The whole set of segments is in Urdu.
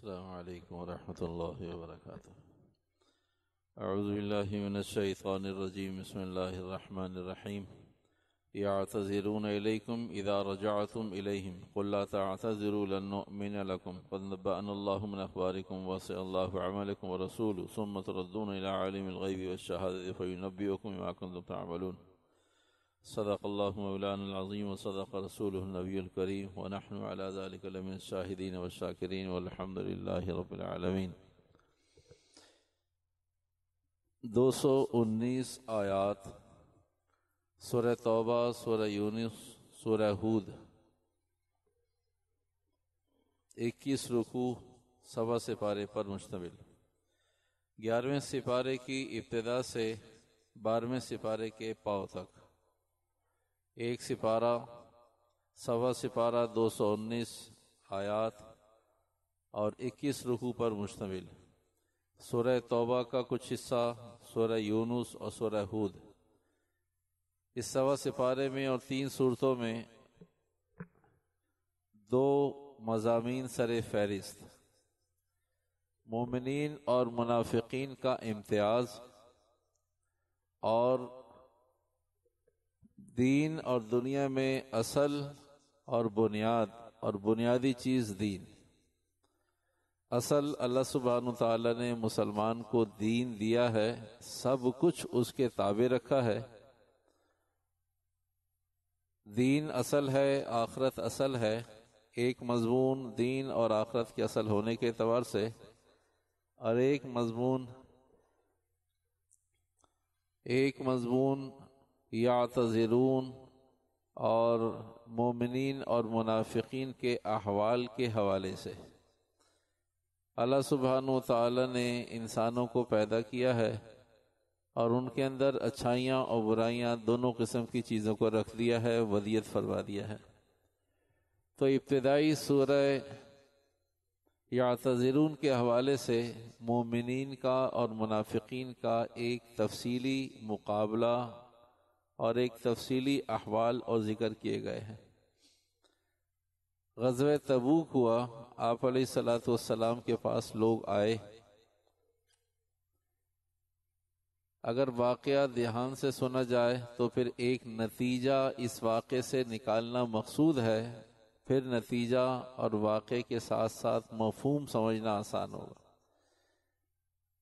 السلام علیکم ورحمۃ اللہ وبرکاتہ۔ اعوذ باللہ من الشیطان الرجیم، بسم اللہ الرحمن الرحیم۔ یعتذرون الیکم اذا رجعتم الیہم قل لا تعتذروا لن نؤمن لکم قد نبأنا اللہ من اخبارکم وسع اللہ عملکم ورسولہ ثم تردون الی عالم الغیب والشہادۃ فینبئکم بما کنتم تعملون۔ صدق اللہ مولانا العظیم وصدق رسولہ النبی الکریم ونحن علی ذلک لمن الشاہدین والشاکرین والحمد للہ رب العالمین۔ 219 آیات سورہ توبہ، سورہ یونس، سورہ ہود، 21 رکوع، سوا سپارے پر مشتمل۔ 11ویں سپارے کی ابتدا سے 12ویں سپارے کے پاؤں تک ایک سپارہ، سوا سپارہ 219 آیات اور 21 رکوع پر مشتمل۔ سورہ توبہ کا کچھ حصہ، سورہ یونس اور سورہ ہود۔ اس سوا سپارے میں اور 3 سورتوں میں 2 مضامین سر فہرست: مومنین اور منافقین کا امتیاز اور دین اور دنیا میں اصل اور بنیاد اور بنیادی چیز دین۔ اصل اللہ سبحانہ تعالیٰ نے مسلمان کو دین دیا ہے، سب کچھ اس کے تابع رکھا ہے۔ دین اصل ہے، آخرت اصل ہے۔ ایک مضمون دین اور آخرت کے اصل ہونے کے اعتبار سے، اور ایک مضمون یعتذرون اور مومنین اور منافقین کے احوال کے حوالے سے۔ اللہ سبحانہ و تعالی نے انسانوں کو پیدا کیا ہے اور ان کے اندر اچھائیاں اور برائیاں دونوں قسم کی چیزوں کو رکھ دیا ہے، ودیت فرما دیا ہے۔ تو ابتدائی سورہ یعتذرون کے حوالے سے مومنین کا اور منافقین کا ایک تفصیلی مقابلہ اور ایک تفصیلی احوال اور ذکر کیے گئے ہیں۔ غزوہ تبوک ہوا، آپ علیہ الصلوۃ والسلام کے پاس لوگ آئے۔ اگر واقعہ دھیان سے سنا جائے تو پھر ایک نتیجہ اس واقعے سے نکالنا مقصود ہے، پھر نتیجہ اور واقعے کے ساتھ ساتھ مفہوم سمجھنا آسان ہوگا۔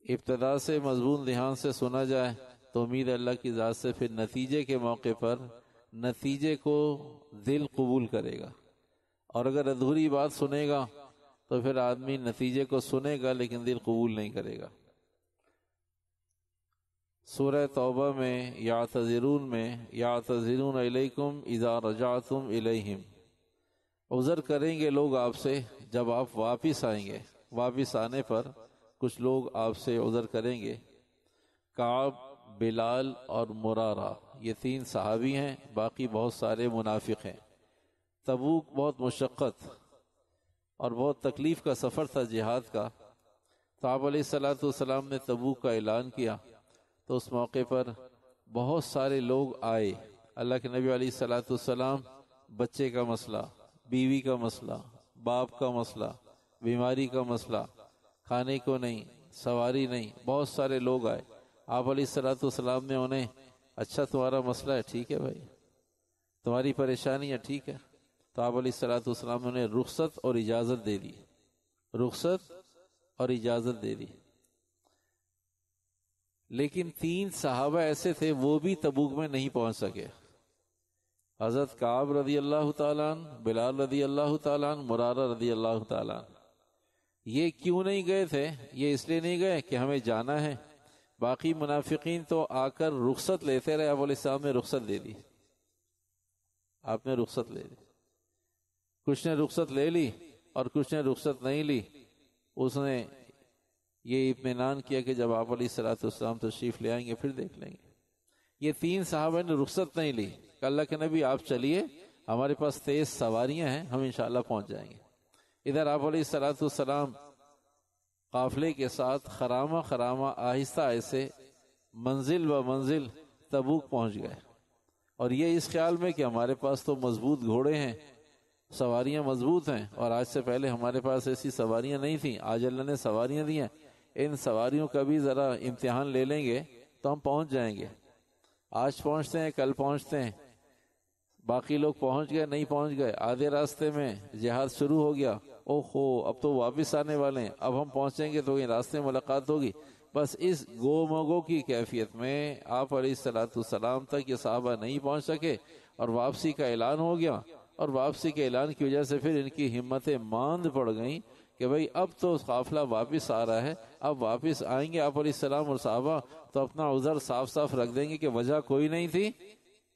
ابتدا سے مضمون دھیان سے سنا جائے تو امید اللہ کی ذات سے پھر نتیجے کے موقع پر نتیجے کو دل قبول کرے گا، اور اگر ادھوری بات سنے گا تو پھر آدمی نتیجے کو سنے گا لیکن دل قبول نہیں کرے گا۔ سورہ توبہ میں یعتذرون الیکم اذا رجعتم الیہم، عذر کریں گے لوگ آپ سے جب آپ واپس آئیں گے۔ واپس آنے پر کچھ لوگ آپ سے عذر کریں گے۔ کعب، بلال اور مرارہ، یہ 3 صحابی ہیں، باقی بہت سارے منافق ہیں۔ تبوک بہت مشقت اور بہت تکلیف کا سفر تھا جہاد کا۔ تو آپ علیہ الصلوۃ والسلام نے تبوک کا اعلان کیا تو اس موقع پر بہت سارے لوگ آئے۔ اللہ کے نبی علیہ الصلوۃ والسلام بچے کا مسئلہ، بیوی کا مسئلہ، باپ کا مسئلہ، بیماری کا مسئلہ، کھانے کو نہیں، سواری نہیں، بہت سارے لوگ آئے۔ آپ علیہ الصلوۃ والسلام نے انہیں، اچھا تمہارا مسئلہ ہے، ٹھیک ہے بھائی، تمہاری پریشانی ہے، ٹھیک ہے۔ تو آپ علیہ الصلوۃ والسلام نے انہیں رخصت اور اجازت دے دی، رخصت اور اجازت دے دی۔ لیکن 3 صحابہ ایسے تھے وہ بھی تبوک میں نہیں پہنچ سکے۔ حضرت کعب رضی اللہ تعالیٰ عنہ، بلال رضی اللہ تعالیٰ عنہ، مرارہ رضی اللہ تعالیٰ عنہ۔ یہ کیوں نہیں گئے تھے؟ یہ اس لیے نہیں گئے کہ ہمیں جانا ہے۔ باقی منافقین تو آ کر رخصت لیتے رہے، آپ علیہ السلام نے رخصت دے دی، آپ نے رخصت لے لی۔ کچھ نے رخصت لے لی اور کچھ نے رخصت نہیں لی۔ اس نے یہ اطمینان کیا کہ جب آپ علیہ الصلوۃ والسلام تشریف لے آئیں گے پھر دیکھ لیں گے۔ یہ 3 صحابہ نے رخصت نہیں لی کہ اللہ کے نبی آپ چلیے، ہمارے پاس تیز سواریاں ہیں، ہم انشاءاللہ پہنچ جائیں گے۔ ادھر آپ علیہ الصلوۃ والسلام قافلے کے ساتھ خرامہ آہستہ آہستہ منزل و منزل تبوک پہنچ گئے، اور یہ اس خیال میں کہ ہمارے پاس تو مضبوط گھوڑے ہیں، سواریاں مضبوط ہیں، اور آج سے پہلے ہمارے پاس ایسی سواریاں نہیں تھیں، آج اللہ نے سواریاں دی ہیں، ان سواریوں کا بھی ذرا امتحان لے لیں گے تو ہم پہنچ جائیں گے۔ آج پہنچتے ہیں، کل پہنچتے ہیں، باقی لوگ پہنچ گئے نہیں پہنچ گئے، آدھے راستے میں جہاد شروع ہو گیا، اوہو اب تو واپس آنے والے ہیں، اب ہم پہنچیں گے تو یہ راستے میں ملاقات ہوگی۔ بس اس گو مگو کی کیفیت میں آپ علیہ الصلوۃ والسلام تک یہ صحابہ نہیں پہنچ سکے، اور واپسی کا اعلان ہو گیا، اور واپسی کے اعلان کی وجہ سے پھر ان کی ہمتیں ماند پڑ گئیں کہ بھئی اب تو قافلہ واپس آ رہا ہے، اب واپس آئیں گے آپ علیہ السلام اور صحابہ تو اپنا عذر صاف صاف رکھ دیں گے کہ وجہ کوئی نہیں تھی،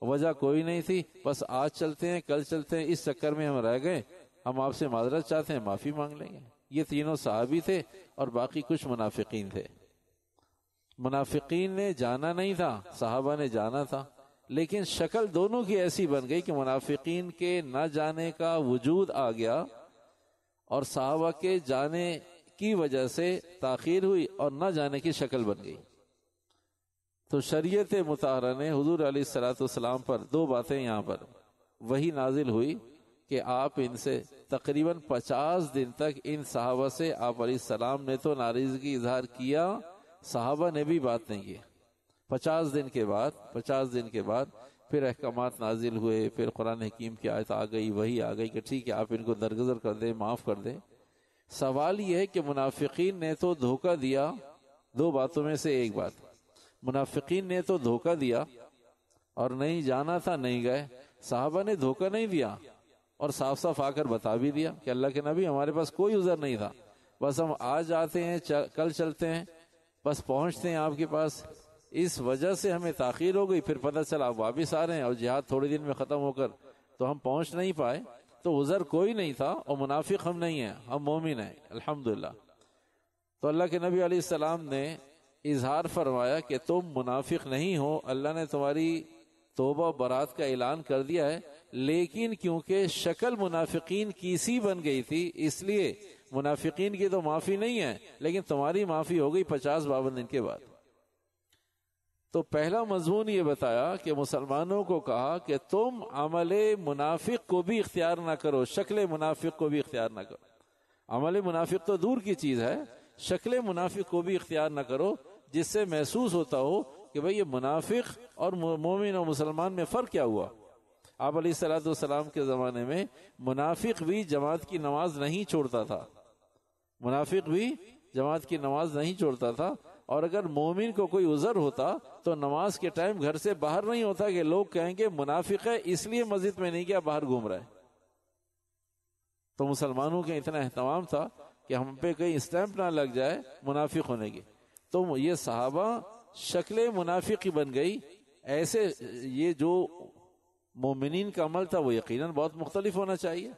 وجہ کوئی نہیں تھی، بس آج چلتے ہیں کل چلتے ہیں، اس چکر میں ہم رہ گئے، ہم آپ سے معذرت چاہتے ہیں، معافی مانگ لیں گے۔ یہ تینوں صحابی تھے، اور باقی کچھ منافقین تھے۔ منافقین نے جانا نہیں تھا، صحابہ نے جانا تھا، لیکن شکل دونوں کی ایسی بن گئی کہ منافقین کے نہ جانے کا وجود آ گیا، اور صحابہ کے جانے کی وجہ سے تاخیر ہوئی اور نہ جانے کی شکل بن گئی۔ تو شریعت مطہرہ نے حضور علیہ الصلوۃ والسلام پر دو باتیں یہاں پر وہی نازل ہوئی کہ آپ ان سے تقریباً 50 دن تک ان صحابہ سے آپ علیہ السلام نے تو ناراضگی اظہار کیا، صحابہ نے بھی بات نہیں کی۔ 50 دن کے بعد پھر احکامات نازل ہوئے، پھر قرآن حکیم کی آیت آ گئی، وہی آ گئی کہ ٹھیک ہے آپ ان کو درگزر کر دیں، معاف کر دیں۔ سوال یہ ہے کہ منافقین نے تو دھوکہ دیا، دو باتوں میں سے ایک بات، منافقین نے تو دھوکہ دیا اور نہیں جانا تھا نہیں گئے، صحابہ نے دھوکہ نہیں دیا اور صاف صاف آ کر بتا بھی دیا کہ اللہ کے نبی ہمارے پاس کوئی عذر نہیں تھا، بس ہم آج آتے ہیں کل چلتے ہیں، بس پہنچتے ہیں آپ کے پاس، اس وجہ سے ہمیں تاخیر ہو گئی، پھر پتہ چلا آپ واپس آ رہے ہیں اور جہاد تھوڑے دن میں ختم ہو کر تو ہم پہنچ نہیں پائے، تو عذر کوئی نہیں تھا، اور منافق ہم نہیں ہیں، ہم مومن ہیں الحمدللہ۔ تو اللہ کے نبی علیہ السلام نے اظہار فرمایا کہ تم منافق نہیں ہو، اللہ نے تمہاری توبہ برات کا اعلان کر دیا ہے، لیکن کیونکہ شکل منافقین کی سی بن گئی تھی اس لیے منافقین کی تو معافی نہیں ہے، لیکن تمہاری معافی ہو گئی 50-52 دن کے بعد۔ تو پہلا مضمون یہ بتایا کہ مسلمانوں کو کہا کہ تم عمل منافق کو بھی اختیار نہ کرو، شکل منافق کو بھی اختیار نہ کرو۔ عمل منافق تو دور کی چیز ہے، شکل منافق کو بھی اختیار نہ کرو، جس سے محسوس ہوتا ہو کہ بھئی یہ منافق اور مومن اور مسلمان میں فرق کیا ہوا۔ آپ علیہ الصلوۃ والسلام کے زمانے میں منافق بھی جماعت کی نماز نہیں چھوڑتا تھا، منافق بھی جماعت کی نماز نہیں چھوڑتا تھا، اور اگر مومن کو کوئی عذر ہوتا تو نماز کے ٹائم گھر سے باہر نہیں ہوتا کہ لوگ کہیں گے منافق ہے اس لیے مسجد میں نہیں گیا، باہر گھوم رہا ہے۔ تو مسلمانوں کا اتنا اہتمام تھا کہ ہم پہ کہیں اسٹیمپ نہ لگ جائے منافق ہونے کی، تو یہ صحابہ شکل منافقی بن گئی۔ ایسے یہ جو مومنین کا عمل تھا وہ یقیناً بہت مختلف ہونا چاہیے،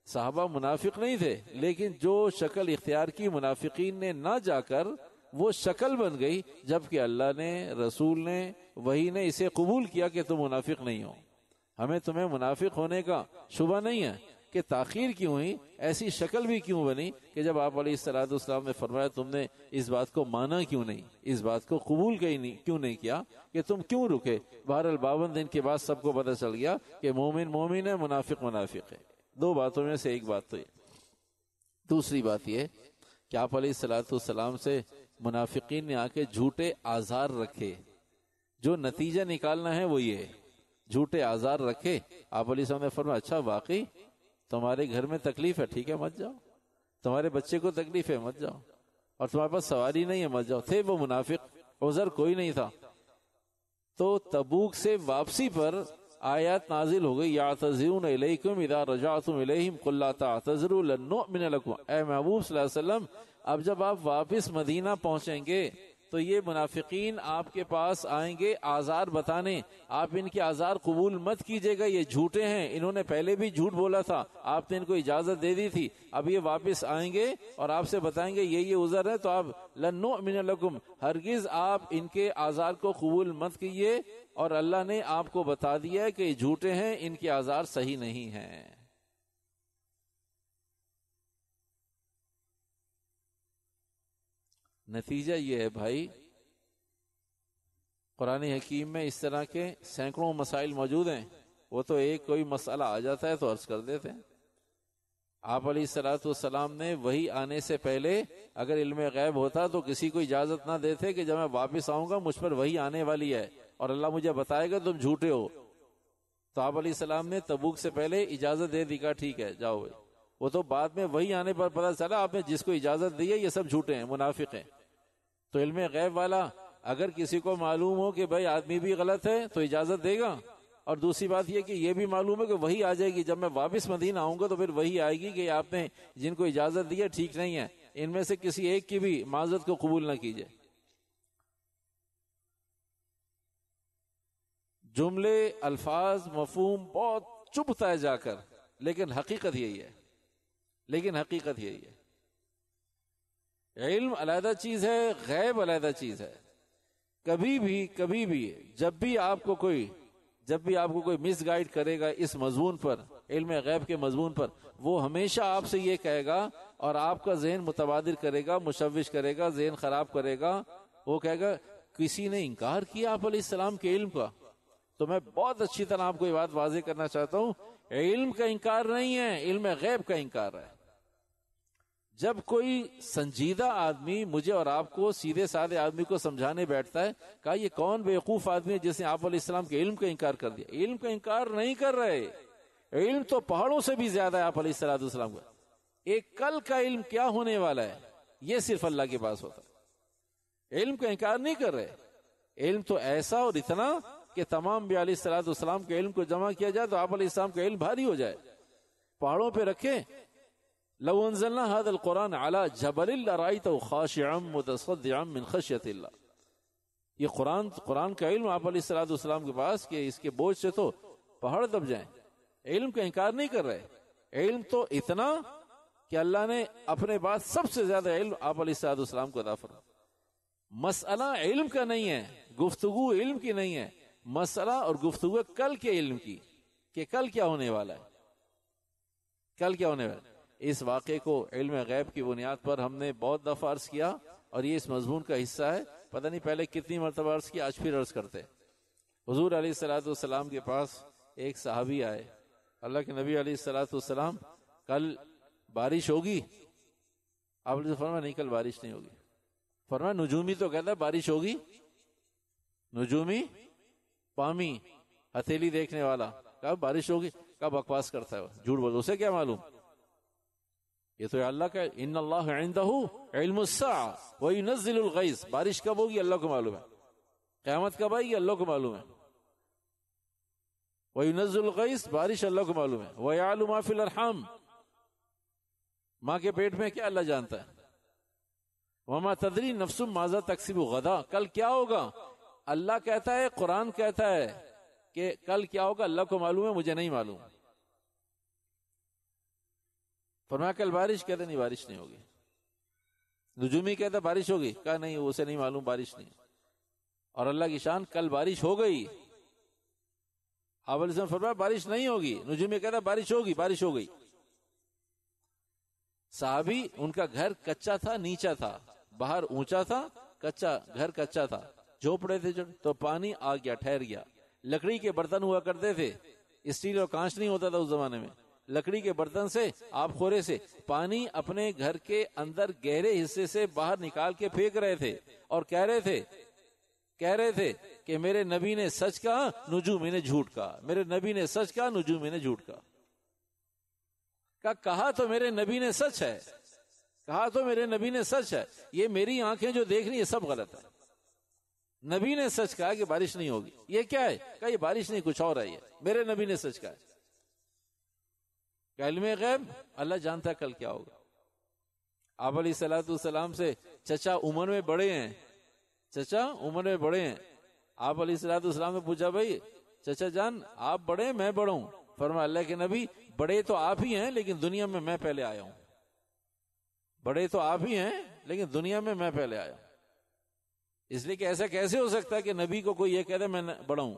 صحابہ منافق نہیں تھے، لیکن جو شکل اختیار کی منافقین نے نہ جا کر وہ شکل بن گئی، جبکہ اللہ نے، رسول نے، وحی نے اسے قبول کیا کہ تم منافق نہیں ہو۔ ہمیں تمہیں منافق ہونے کا شبہ نہیں ہے کہ تاخیر کیوں ہوئی، ایسی شکل بھی کیوں بنی کہ جب آپ علیہ الصلوۃ والسلام نے فرمایا تم نے اس بات کو مانا کیوں نہیں، اس بات کو قبول کیوں نہیں کیا کہ تم کیوں رکے۔ بہرحال 52 دن کے بعد سب کو پتہ چل گیا کہ مومن مومن ہے، منافق منافق ہے۔ دو باتوں میں سے ایک بات تو یہ۔ دوسری بات یہ کہ آپ علیہ الصلوۃ والسلام سے منافقین نے آ کے جھوٹے آزار رکھے، جو نتیجہ نکالنا ہے وہ یہ ہے، جھوٹے آزار رکھے۔ آپ علیہ السلام نے فرمایا اچھا واقعی تمہارے گھر میں تکلیف ہے، ٹھیک ہے مت جاؤ، تمہارے بچے کو تکلیف ہے مت جاؤ، اور تمہارے پاس سواری نہیں ہے مت جاؤ۔ تھے وہ منافق، عذر کوئی نہیں تھا۔ تو تبوک سے واپسی پر آیات نازل ہو گئی، یعتذرون الیکم اذا رجعتم الیہم قل لا تعتذروا لن نؤمن لکم۔ اے محبوب صلی اللہ علیہ وسلم اب جب آپ واپس مدینہ پہنچیں گے تو یہ منافقین آپ کے پاس آئیں گے آزار بتانے، آپ ان کے آزار قبول مت کیجیے گا، یہ جھوٹے ہیں، انہوں نے پہلے بھی جھوٹ بولا تھا، آپ نے ان کو اجازت دے دی تھی، اب یہ واپس آئیں گے اور آپ سے بتائیں گے یہ عذر ہے، تو آپ لن نؤمن لکم، ہرگز آپ ان کے آزار کو قبول مت کیجیے، اور اللہ نے آپ کو بتا دیا ہے کہ یہ جھوٹے ہیں، ان کے آزار صحیح نہیں ہیں۔ نتیجہ یہ ہے بھائی، قرآن حکیم میں اس طرح کے سینکڑوں مسائل موجود ہیں، وہ تو ایک کوئی مسئلہ آ جاتا ہے تو عرض کر دیتے ہیں، آپ علیہ الصلوۃ والسلام نے وہی آنے سے پہلے اگر علم غیب ہوتا تو کسی کو اجازت نہ دیتے کہ جب میں واپس آؤں گا مجھ پر وہی آنے والی ہے اور اللہ مجھے بتائے گا تم جھوٹے ہو، تو آپ علیہ السلام نے تبوک سے پہلے اجازت دے دی، کہا ٹھیک ہے جاؤ بھائی۔ وہ تو بعد میں وہی آنے پر پتہ چلا آپ نے جس کو اجازت دی ہے یہ سب جھوٹے ہیں، منافق ہیں۔ تو علم غیب والا اگر کسی کو معلوم ہو کہ بھائی آدمی بھی غلط ہے تو اجازت دے گا، اور دوسری بات یہ کہ یہ بھی معلوم ہے کہ وہی آ جائے گی، جب میں واپس مدینہ آؤں گا تو پھر وہی آئے گی کہ آپ نے جن کو اجازت دی ہے ٹھیک نہیں ہے، ان میں سے کسی ایک کی بھی معذرت کو قبول نہ کیجیے۔ جملے، الفاظ، مفہوم بہت چبھتا ہے جا کر، لیکن حقیقت یہی ہے، حقیقت یہی ہے۔ علم علیحدہ چیز ہے، غیب علیحدہ چیز ہے۔ کبھی بھی جب بھی آپ کو کوئی مس گائیڈ کرے گا اس مضمون پر، علم غیب کے مضمون پر، وہ ہمیشہ آپ سے یہ کہے گا اور آپ کا ذہن متبادر کرے گا، مشوش کرے گا، ذہن خراب کرے گا۔ وہ کہے گا کسی نے انکار کیا آپ علیہ السلام کے علم کا۔ تو میں بہت اچھی طرح آپ کو یہ بات واضح کرنا چاہتا ہوں، علم کا انکار نہیں ہے، علم غیب کا انکار ہے۔ جب کوئی سنجیدہ آدمی مجھے اور آپ کو، سیدھے سادے آدمی کو سمجھانے بیٹھتا ہے، کہا یہ کون بیوقوف آدمی ہے جس نے آپ علیہ السلام کے علم کا انکار کر دیا؟ علم کا انکار نہیں کر رہے، علم تو پہاڑوں سے بھی زیادہ ہے آپ علیہ السلام کا۔ ایک کل کا علم کیا ہونے والا ہے یہ صرف اللہ کے پاس ہوتا ہے۔ علم کا انکار نہیں کر رہے، علم تو ایسا اور اتنا کہ تمام انبیاء علیہ السلام کے علم کو جمع کیا جائے تو آپ علیہ السلام کا علم بھاری ہو جائے، پہاڑوں پہ رکھیں۔ لو انزلنا هذا القرآن على جبل لرأيته خاشعا متصدعا من خشية الله۔ یہ قرآن کا علم آپ علیہ السلام کے پاس کہ اس کے بوجھ سے تو پہاڑ دب جائیں۔ علم کا انکار نہیں کر رہے، علم تو اتنا کہ اللہ نے اپنے بعد سب سے زیادہ علم آپ علیہ السلام کو عطا فرمایا۔ مسئلہ علم کا نہیں ہے، گفتگو علم کی نہیں ہے، مسئلہ اور گفتگو کل کے علم کی، کہ کل کیا ہونے والا ہے، کل کیا ہونے والا ہے۔ اس واقعے کو علم غیب کی بنیاد پر ہم نے بہت دفعہ عرض کیا اور یہ اس مضمون کا حصہ ہے، پتہ نہیں پہلے کتنی مرتبہ عرض کیا، آج پھر عرض کرتے۔ حضور علیہ السلام کے پاس ایک صحابی آئے، اللہ کے نبی علیہ السلام کل بارش ہوگی؟ آپ نے فرمایا نہیں کل بارش نہیں ہوگی۔ فرمایا نجومی تو کہتا ہے بارش ہوگی، نجومی پامی ہتھیلی دیکھنے والا، کہا بارش ہوگی، کہا بکواس کرتا ہے وہ، جھوٹ بول، اسے کیا معلوم، یہ تو اللہ کا ان اللہ عنده علم الساعة وينزل الغيث، بارش کب ہوگی اللہ کو معلوم ہے، قیامت کب آئے گی اللہ کو معلوم ہے، وينزل الغيث بارش اللہ کو معلوم ہے، ويعلم ما في الارحام، ماں کے پیٹ میں کیا اللہ جانتا ہے، وما تدری نفس ماذا تکسب غدا، کل کیا ہوگا اللہ کہتا ہے، قرآن کہتا ہے کہ کل کیا ہوگا اللہ کو معلوم ہے، مجھے نہیں معلوم۔ فرمایا کل بارش، کہتے نہیں بارش نہیں ہوگی۔ نجومی کہتا بارش ہوگی، کہا نہیں اسے نہیں معلوم بارش نہیں، اور اللہ کی شان کل بارش ہو گئی۔ آپ علیہ السلام فرمایا بارش نہیں ہوگی، نجومی کہتا بارش ہوگی، بارش ہو گئی۔ صحابی ان کا گھر کچا تھا، نیچا تھا، باہر اونچا تھا، کچا گھر کچا تھا، جھوپڑے تھے تو پانی آ گیا، ٹھہر گیا۔ لکڑی کے برتن ہوا کرتے تھے، اسٹیل اور کانچ نہیں ہوتا تھا اس زمانے میں، لکڑی کے برتن سے، آب خورے سے پانی اپنے گھر کے اندر گہرے حصے سے باہر نکال کے پھینک رہے تھے، اور کہہ رہے تھے کہ میرے نبی نے سچ کہا، نجومی نے جھوٹ کہا، میرے نبی نے سچ کہا، نجومی نے جھوٹ کہا۔ کہا تو میرے نبی نے سچ ہے، کہا تو میرے نبی نے سچ ہے، یہ میری آنکھیں جو دیکھ رہی ہیں سب غلط ہے۔ نبی نے سچ کہا کہ بارش نہیں ہوگی، یہ کیا ہے، کہا یہ بارش نہیں کچھ اور ہے، یہ میرے نبی نے سچ کہا ہے۔ علم غیب اللہ جانتا ہے کل کیا ہوگا۔ آپ علیہ السلام سے چچا عمر میں بڑے ہیں، چچا عمر میں بڑے ہیں، آپ علیہ السلام نے پوچھا بھائی چچا جان آپ بڑے ہیں میں بڑا ہوں؟ فرمایا اللہ کے نبی بڑے تو آپ ہی ہیں لیکن دنیا میں میں پہلے آیا ہوں، بڑے تو آپ ہی ہیں لیکن دنیا میں میں پہلے آیا ہوں۔ اس لیے کہ ایسا کیسے ہو سکتا ہے کہ نبی کو کوئی یہ کہہ دے میں بڑا ہوں،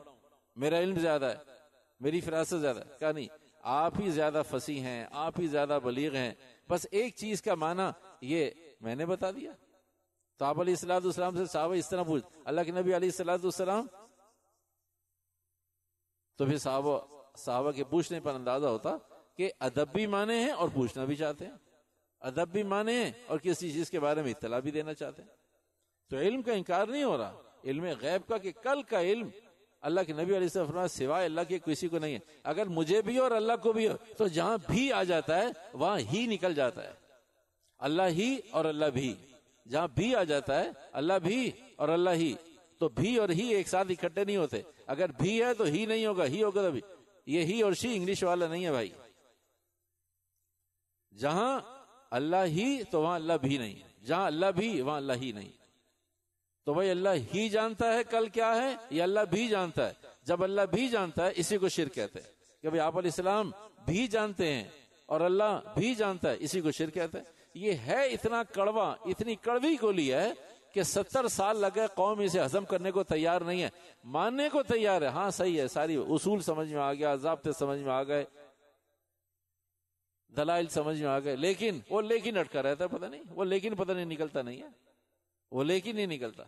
میرا علم زیادہ ہے، میری فراست زیادہ ہے؟ کہا نہیں، آپ ہی زیادہ فصیح ہیں، آپ ہی زیادہ بلیغ ہیں، بس ایک چیز کا معنی یہ میں نے بتا دیا۔ تو آپ علیہ السلام سے صحابہ اس طرح پوچھ، اللہ کے نبی علیہ السلام، تو پھر صحابہ کے پوچھنے پر اندازہ ہوتا کہ ادب بھی مانے ہیں اور پوچھنا بھی چاہتے ہیں، ادب بھی مانے ہیں اور کسی چیز کے بارے میں اطلاع بھی دینا چاہتے ہیں. تو علم کا انکار نہیں ہو رہا، علم غیب کا، کہ کل کا علم اللہ کے نبی علیہ السلام فرمایا سوائے اللہ کے کسی کو نہیں ہے. اگر مجھے بھی اور اللہ کو بھی ہو تو جہاں بھی آ جاتا ہے وہاں ہی نکل جاتا ہے. اللہ ہی اور اللہ بھی، جہاں بھی آ جاتا ہے اللہ بھی اور اللہ ہی، تو بھی اور ہی ایک ساتھ اکٹھے نہیں ہوتے. اگر بھی ہے تو ہی نہیں ہوگا، ہی ہوگا تو بھی. یہ ہی اور شی انگلش والا نہیں ہے بھائی. جہاں اللہ ہی تو وہاں اللہ بھی نہیں، جہاں اللہ بھی وہاں اللہ ہی نہیں. تو بھائی اللہ ہی جانتا ہے کل کیا ہے، یہ اللہ بھی جانتا ہے. جب اللہ بھی جانتا ہے اسی کو شرک کہتے ہیں، کہ بھئی آپ علیہ السلام بھی جانتے ہیں اور اللہ بھی جانتا ہے، اسی کو شرک کہتے ہیں. یہ ہے اتنا کڑوا، اتنی کڑوی گولی ہے کہ 70 سال لگے قوم اسے ہضم کرنے کو تیار نہیں ہے، ماننے کو تیار ہے. ہاں صحیح ہے، ساری اصول سمجھ میں آ گیا، ضابطے سمجھ میں آ گئے، دلائل سمجھ میں آ گئے، لیکن وہ لیکن اٹکا رہتا ہے. پتہ نہیں وہ لیکن پتہ نہیں نکلتا نہیں ہے، وہ لیکن نہیں نکلتا.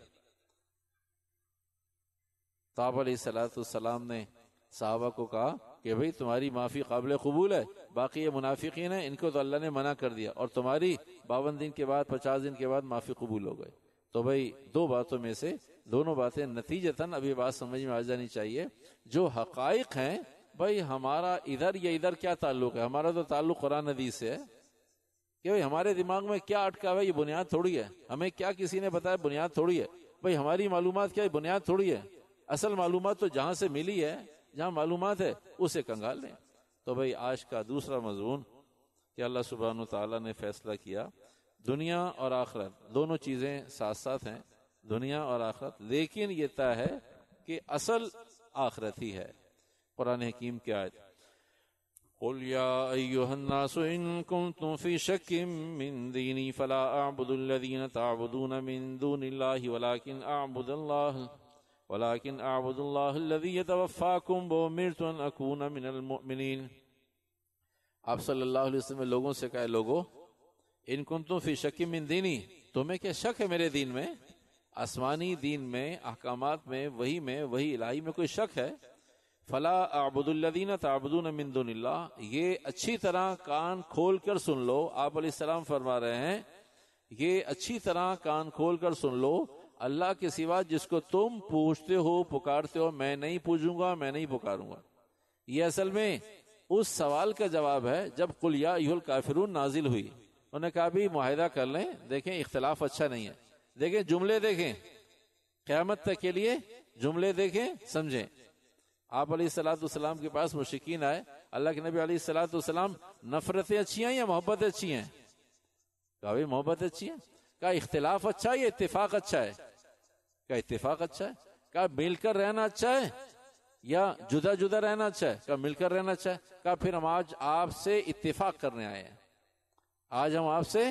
تو آپ علیہ السلام نے صحابہ کو کہا کہ بھئی تمہاری معافی قابل قبول ہے، باقی یہ منافقین ہیں ان کو تو اللہ نے منع کر دیا، اور تمہاری 52 دن کے بعد 50 دن کے بعد معافی قبول ہو گئے. تو بھئی دو باتوں میں سے دونوں باتیں نتیجتاً ابھی بات سمجھ میں آ جانی چاہیے. جو حقائق ہیں بھئی ہمارا ادھر یا ادھر کیا تعلق ہے؟ ہمارا تو تعلق قرآن حدیث سے ہے کہ بھئی ہمارے دماغ میں کیا اٹکا ہے یہ بنیاد تھوڑی ہے. ہمیں کیا کسی نے بتایا بنیاد تھوڑی ہے. بھئی ہماری معلومات کیا ہے بنیاد تھوڑی ہے. اصل معلومات تو جہاں سے ملی ہے، جہاں معلومات ہے اسے کنگال لیں. تو بھئی آج کا دوسرا مضمون کہ اللہ سبحانہ وتعالیٰ نے فیصلہ کیا دنیا اور آخرت دونوں چیزیں ساتھ ساتھ ہیں، دنیا اور آخرت، لیکن یہ طے ہے کہ اصل آخرت ہی ہے. قرآن حکیم کی آیت قُلْ يَا أَيُّهَا النَّاسُ إِن كُنتُمْ فِي شَكٍّ مِّن دِينِي فَلَا أَعْبُدُ الَّذِينَ تَعْبُدُونَ مِن دُونِ اللَّهِ وَلَكِنْ أَعْبُدُ اللَّهَ الَّذِي يَتَوَفَّاكُمْ وَأُمِرْتُ أَنْ أَكُونَ مِنَ الْمُؤْمِنِينَ. آپ صلی اللہ علیہ وسلم نے لوگوں سے کہا لوگو ان کنتم فی شک من دینی، تمہیں کیا شک ہے میرے دین میں؟ آسمانی دین میں، احکامات میں، وہی الہی میں کوئی شک ہے؟ فلا اعبد الذین تعبدون من دون اللہ، یہ اچھی طرح کان کھول کر سن لو. آپ علیہ السلام فرما رہے ہیں یہ اچھی طرح کان کھول کر سن لو، اللہ کے سوا جس کو تم پوچھتے ہو پکارتے ہو میں نہیں پوجوں گا، میں نہیں پکاروں گا. یہ اصل میں اس سوال کا جواب ہے جب قل یا ایھا الکافرون نازل ہوئی. انہوں نے کہا بھی معاہدہ کر لیں، دیکھیں اختلاف اچھا نہیں ہے، دیکھیں جملے دیکھیں، قیامت تک کے لیے جملے دیکھیں سمجھیں. آپ علیہ السلام کے پاس مشرکین آئے، اللہ کے نبی علیہ السلام نفرتیں اچھی ہیں یا محبت اچھی ہیں؟ کہا بھی محبت اچھی ہے. کہا اختلاف اچھا ہے یا اتفاق اچھا ہے؟ کہا اتفاق اچھا ہے. کہا مل کر رہنا اچھا ہے یا جدا جدا رہنا اچھا ہے؟ کہا مل کر رہنا اچھا ہے. کہا پھر ہم آج آپ سے اتفاق کرنے آئے ہیں، آج ہم آپ سے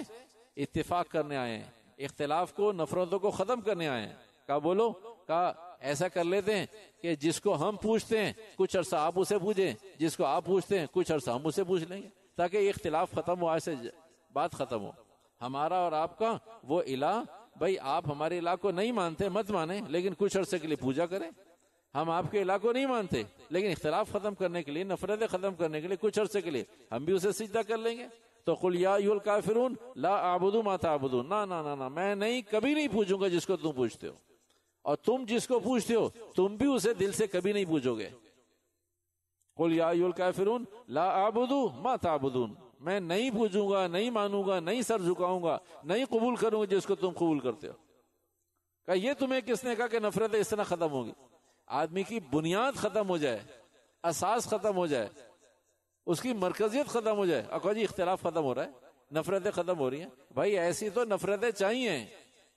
اتفاق کرنے آئے ہیں، اختلاف کو نفرتوں کو ختم کرنے آئے ہیں. کہا بولو. کہا ایسا کر لیتے ہیں کہ جس کو ہم پوچھتے ہیں کچھ عرصہ آپ اسے پوچھیں، جس کو آپ پوچھتے ہیں کچھ عرصہ ہم اسے پوچھ لیں گے، تاکہ یہ اختلاف ختم ہو، آج سے بات ختم ہو. ہمارا اور آپ کا وہ الہ، بھائی آپ ہمارے الہ کو نہیں مانتے مت مانیں، لیکن کچھ عرصے کے لیے پوجا کریں. ہم آپ کے الہ کو نہیں مانتے لیکن اختلاف ختم کرنے کے لیے، نفرتیں ختم کرنے کے لیے کچھ عرصے کے لیے ہم بھی اسے سجدہ کر لیں گے. تو قل یا ایھا الکافرون لا اعبد ما تعبدون، نہ میں نہیں، کبھی نہیں پوچھوں گا جس کو تم پوچھتے ہو، اور تم جس کو پوچھتے ہو تم بھی اسے دل سے کبھی نہیں پوچھو گے. قل یا ایھا الکافرون لا اعبد ما تعبدون، میں نہیں پوچھوں گا، نہیں مانوں گا، نہیں سر جھکاؤں گا، نہیں قبول کروں گا جس کو تم قبول کرتے ہو. کہ یہ تمہیں کس نے کہا کہ نفرت اس طرح ختم ہوگی؟ آدمی کی بنیاد ختم ہو جائے، اساس ختم ہو جائے، اس کی مرکزیت ختم ہو جائے، اور جی اختلاف ختم ہو رہا ہے، نفرتیں ختم ہو رہی ہیں. بھائی ایسی تو نفرتیں چاہیے،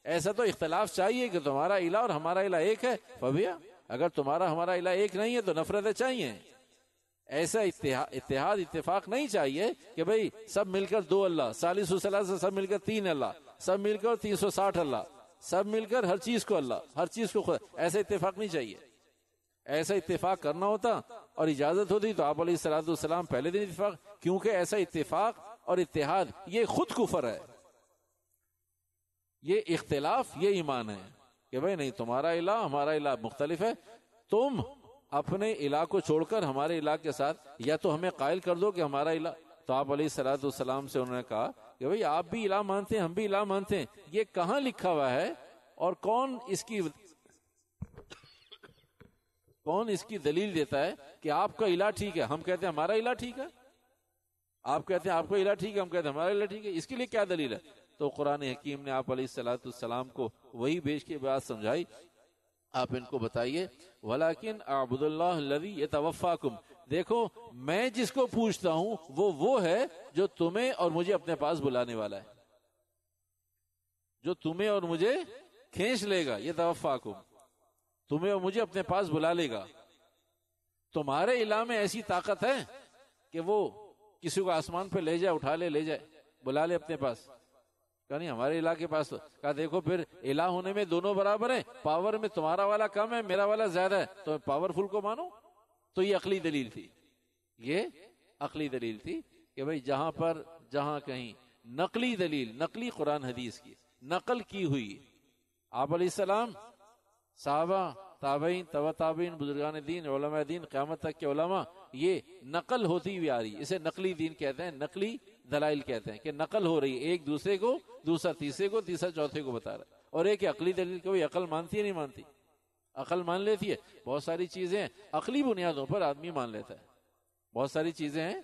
ایسا تو اختلاف چاہیے کہ تمہارا الہ اور ہمارا الہ ایک ہے. فبیا، اگر تمہارا ہمارا الہ ایک نہیں ہے تو نفرتیں چاہیے. ایسا اتحاد اتفاق نہیں چاہیے کہ بھئی سب مل کر 2 اللہ، ثالث و ثلاثہ، سب مل کر 3 اللہ، سب مل کر 360 اللہ، سب مل کر ہر چیز کو اللہ، ہر چیز کو خدا. ایسا اتفاق نہیں چاہیے. ایسا اتفاق کرنا ہوتا اور اجازت ہوتی تو آپ علیہ السلام پہلے دن اتفاق، کیونکہ ایسا اتفاق اور اتحاد یہ خود کفر ہے. یہ اختلاف یہ ایمان ہے کہ بھئی نہیں، تمہارا الہ ہمارا الہ مختلف ہے، تم اپنے الہ کو چھوڑ کر ہمارے الہ کے ساتھ یا تو ہمیں قائل کر دو کہ ہمارا الہ. تو آپ علیہ الصلوۃ والسلام سے انہوں نے کہا کہ بھئی آپ بھی الہ مانتے ہیں ہم بھی الہ مانتے ہیں, یہ کہاں لکھا ہوا ہے اور کون اس کی دلیل دیتا ہے کہ آپ کا الہ ٹھیک ہے, ہم کہتے ہیں ہمارا الہ ٹھیک ہے, آپ کہتے ہیں آپ کا الہ ٹھیک ہے, ہم کہتے ہیں ہمارا الہ ٹھیک ہے, اس کے لیے کیا دلیل ہے؟ تو قرآن حکیم نے آپ علیہ الصلوۃ والسلام کو وہی بھیج کے بات سمجھائی. آپ ان کو بتائیے وَلَكِنْ أَعْبُدُ اللَّهَ الَّذِي يَتَوَفَّاكُمْ, دیکھو میں جس کو پوچھتا ہوں وہ ہے جو تمہیں اور مجھے اپنے پاس بلانے والا ہے, جو تمہیں اور مجھے کھینچ لے گا. يَتَوَفَّاكُمْ, تمہیں اور مجھے اپنے پاس بلا لے گا. تمہارے الہ میں ایسی طاقت ہے کہ وہ کسی کو آسمان پہ لے جائے, اٹھا لے جائے, بلا لے اپنے پاس؟ کہ نہیں, ہمارے الہ کے پاس. کہا دیکھو پھر الہ ہونے میں دونوں برابر ہیں, پاور میں تمہارا والا کم ہے میرا والا زیادہ ہے, تو پاورفل کو مانو. تو یہ عقلی دلیل تھی, یہ عقلی دلیل تھی کہ بھئی جہاں کہیں نقلی دلیل, نقلی قرآن حدیث کی نقل کی ہوئی, آپ علیہ السلام, صحابہ, تابعین, تبع تابعین, بزرگان دین, علماء دین, قیامت تک کے علماء, یہ نقل ہوتی ہوئی آ رہی ہے. اسے نقلی دین کہتے ہیں, نقلی دلائل کہتے ہیں کہ نقل ہو رہی ہے, ایک دوسرے کو, دوسرا تیسرے کو, تیسرا چوتھے کو بتا رہا ہے. اور ایک عقلی دلیل کو بھی عقل مانتی ہے نہیں مانتی؟ عقل مان لیتی ہے. بہت ساری چیزیں عقلی بنیادوں پر آدمی مان لیتا ہے, بہت ساری چیزیں ہیں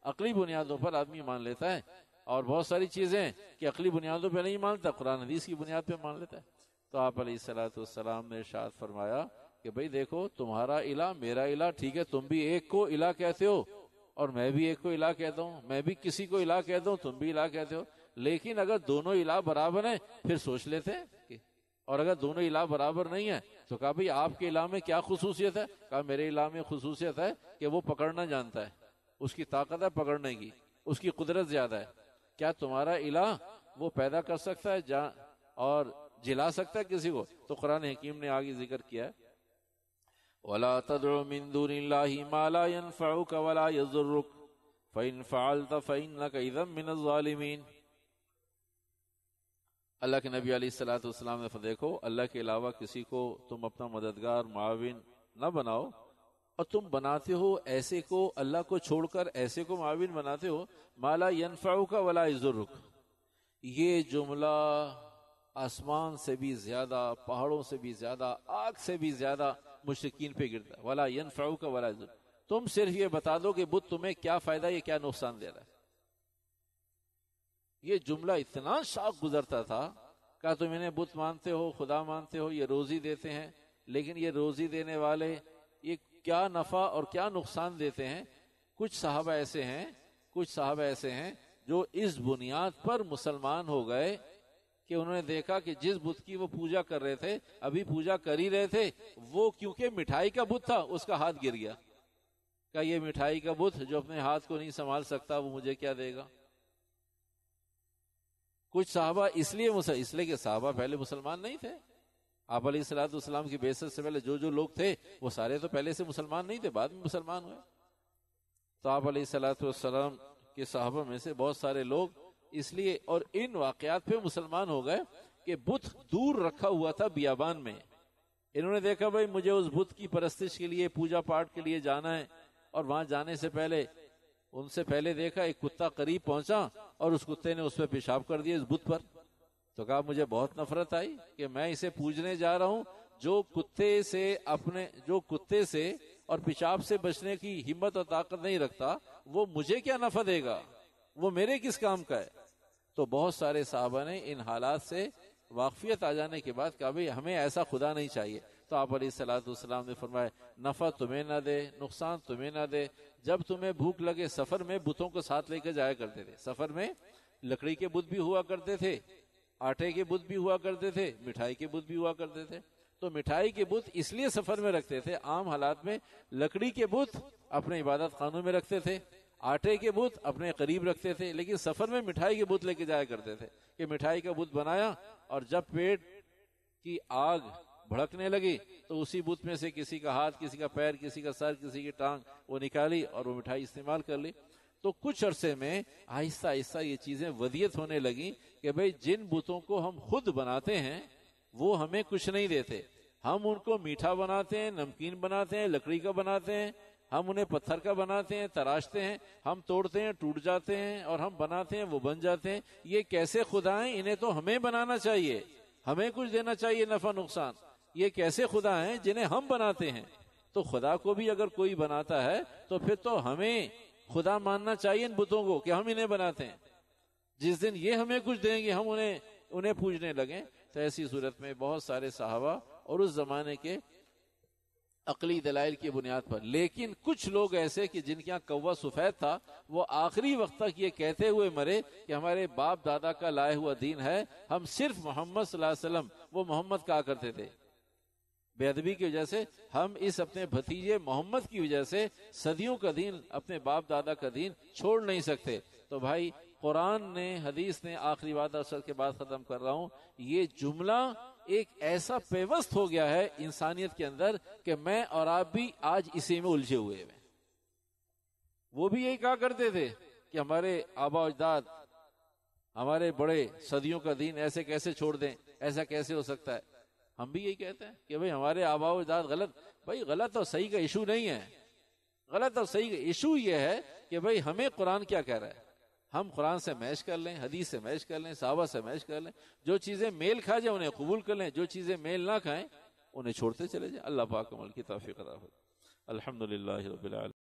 عقلی بنیادوں پر آدمی مان لیتا ہے, اور بہت ساری چیزیں کہ عقلی بنیادوں پہ نہیں مانتا, قرآن حدیث کی بنیاد پہ مان لیتا ہے. تو آپ علیہ الصلوۃ والسلام نے ارشاد فرمایا کہ بھئی دیکھو تمہارا الہ میرا الہ ٹھیک ہے, تم بھی ایک کو الہ کہتے ہو اور میں بھی ایک کو الہ کہتا ہوں, میں بھی کسی کو الہ کہتا ہوں, تم بھی الہ کہتے ہو, لیکن اگر دونوں الہ برابر ہیں پھر سوچ لیتے ہیں, اور اگر دونوں الہ برابر نہیں ہیں تو کہا بھئی آپ کے الہ میں کیا خصوصیت ہے؟ کہا میرے الہ میں خصوصیت ہے کہ وہ پکڑنا جانتا ہے, اس کی طاقت ہے پکڑنے کی, اس کی قدرت زیادہ ہے. کیا تمہارا الہ وہ پیدا کر سکتا ہے اور جلا سکتا ہے کسی کو؟ تو قرآن حکیم نے آگے ذکر کیا ہے وَلَا تَدْعُ مِن دُونِ اللَّهِ مَا لَا يَنفَعُكَ وَلَا يَضُرُّكَ فَإِن فَعَلْتَ فَإِنَّكَ إِذًا مِنَ الظَّالِمِينَ. اللہ کے نبی علیہ الصلوۃ والسلام نے دیکھو اللہ کے علاوہ کسی کو تم اپنا مددگار معاون نہ بناؤ, اور تم بناتے ہو ایسے کو, اللہ کو چھوڑ کر ایسے کو معاون بناتے ہو, مَا لَا يَنفَعُكَ وَلَا يَضُرُّكَ. یہ جملہ آسمان سے بھی زیادہ, پہاڑوں سے بھی زیادہ, آگ سے بھی زیادہ مشرکین پہ گرتا ہے. وَلَا يَنفَعُكَ وَلَا يَضُرُّكَ, تم صرف یہ بتا دو کہ بت تمہیں کیا فائدہ یہ کیا نقصان دے رہا ہے. یہ جملہ اتنا شاق گزرتا تھا کہ تم انہیں بت مانتے ہو, خدا مانتے ہو, یہ روزی دیتے ہیں, لیکن یہ روزی دینے والے یہ کیا نفع اور کیا نقصان دیتے ہیں. کچھ صحابہ ایسے ہیں جو اس بنیاد پر مسلمان ہو گئے کہ انہوں نے دیکھا کہ جس بت کی وہ پوجا کر رہے تھے, ابھی پوجا کر ہی رہے تھے, وہ کیونکہ مٹھائی کا بت تھا اس کا ہاتھ گر گیا. کہ یہ مٹھائی کا بت جو اپنے ہاتھ کو نہیں سنبھال سکتا وہ مجھے کیا دے گا. کچھ صحابہ اس لیے کہ صحابہ پہلے مسلمان نہیں تھے. آپ علیہ الصلوۃ والسلام کی بعثت سے پہلے جو لوگ تھے وہ سارے تو پہلے سے مسلمان نہیں تھے, بعد میں مسلمان ہوئے. تو آپ علیہ الصلوۃ والسلام کے صحابہ میں سے بہت سارے لوگ اس لیے اور ان واقعات پہ مسلمان ہو گئے کہ بت دور رکھا ہوا تھا بیابان میں. انہوں نے دیکھا بھائی مجھے اس بت کی پرستش کے لیے, پوجا پاٹ کے لیے جانا ہے, اور وہاں جانے سے پہلے ان سے پہلے دیکھا ایک کتا قریب پہنچا اور اس کتے نے اس پہ پیشاب کر دیا اس بت پر. تو کہا مجھے بہت نفرت آئی کہ میں اسے پوجنے جا رہا ہوں جو کتے سے اور پیشاب سے بچنے کی ہمت اور طاقت نہیں رکھتا, وہ مجھے کیا نفع دے گا, وہ میرے کس کام کا ہے. تو بہت سارے صحابہ نے ان حالات سے واقفیت آ جانے کے بعد کہا بھئی ہمیں ایسا خدا نہیں چاہیے. تو آپ علیہ الصلوۃ والسلام نے فرمایا نفع تمہیں نہ دے, نقصان تمہیں نہ دے. جب تمہیں بھوک لگے, سفر میں بتوں کو ساتھ لے کے جایا کرتے تھے. سفر میں لکڑی کے بت بھی ہوا کرتے تھے, آٹے کے بت بھی ہوا کرتے تھے, مٹھائی کے بت بھی ہوا کرتے تھے. تو مٹھائی کے بت اس لیے سفر میں رکھتے تھے, عام حالات میں لکڑی کے بت اپنے عبادت خانوں میں رکھتے تھے, آٹے کے بت اپنے قریب رکھتے تھے, لیکن سفر میں مٹھائی کے بت لے کے جایا کرتے تھے کہ مٹھائی کا بت بنایا اور جب پیٹ کی آگ بھڑکنے لگی تو اسی بت میں سے کسی کا ہاتھ, کسی کا پیر, کسی کا سر, کسی کی ٹانگ وہ نکالی اور وہ مٹھائی استعمال کر لی. تو کچھ عرصے میں آہستہ آہستہ یہ چیزیں ودیت ہونے لگیں کہ بھئی جن بتوں کو ہم خود بناتے ہیں وہ ہمیں کچھ نہیں دیتے, ہم ان کو میٹھا بناتے ہیں، نمکین بناتے ہیں، لکڑی کا بناتے ہیں، ہم انہیں پتھر کا بناتے ہیں، تراشتے ہیں، ہم توڑتے ہیں ٹوٹ جاتے ہیں، اور ہم بناتے ہیں وہ بن جاتے ہیں۔ یہ کیسے خدا ہیں؟ انہیں تو ہمیں بنانا چاہیے، ہمیں کچھ دینا چاہیے نفع نقصان۔ یہ کیسے خدا ہیں جنہیں ہم بناتے ہیں؟ تو خدا کو بھی اگر کوئی بناتا ہے تو پھر تو ہمیں خدا ماننا چاہیے ان بتوں کو کہ ہم انہیں بناتے ہیں۔ جس دن یہ ہمیں کچھ دیں گے ہم انہیں پوجنے لگیں، تو ایسی صورت میں بہت سارے صحابہ اور اس زمانے کے عقلی دلائل کی بنیاد پر، لیکن کچھ لوگ ایسے کہ جن کے یہاں کوا سفید تھا، وہ آخری وقت تک یہ کہتے ہوئے مرے کہ ہمارے باپ دادا کا لائے ہوا دین ہے، ہم صرف محمد صلی اللہ علیہ وسلم، وہ محمد کہا کرتے تھے، بے ادبی کی وجہ سے ہم اس اپنے بھتیجے محمد کی وجہ سے صدیوں کا دین، اپنے باپ دادا کا دین چھوڑ نہیں سکتے۔ تو بھائی قرآن نے، حدیث نے، آخری بات عرصہ کے بعد ختم کر رہا ہوں، یہ جملہ ایک ایسا پیوست ہو گیا ہے انسانیت کے اندر کہ میں اور آپ بھی آج اسی میں الجھے ہوئے ہیں۔ وہ بھی یہی کہا کرتے تھے کہ ہمارے آبا و اجداد، ہمارے بڑے صدیوں کا دین ایسے کیسے چھوڑ دیں، ایسا کیسے ہو سکتا ہے؟ ہم بھی یہی کہتے ہیں کہ بھئی ہمارے آبا و اجداد غلط۔ بھئی غلط اور صحیح کا ایشو نہیں ہے، غلط اور صحیح کا ایشو یہ ہے کہ بھئی ہمیں قرآن کیا کہہ رہا ہے، ہم قرآن سے میچ کر لیں، حدیث سے میچ کر لیں، صحابہ سے میچ کر لیں، جو چیزیں میل کھا جائیں انہیں قبول کر لیں، جو چیزیں میل نہ کھائیں انہیں چھوڑتے چلے جائیں۔ اللہ پاک عمل کی توفیق عطا فرمائے۔ الحمدللہ رب العالمین۔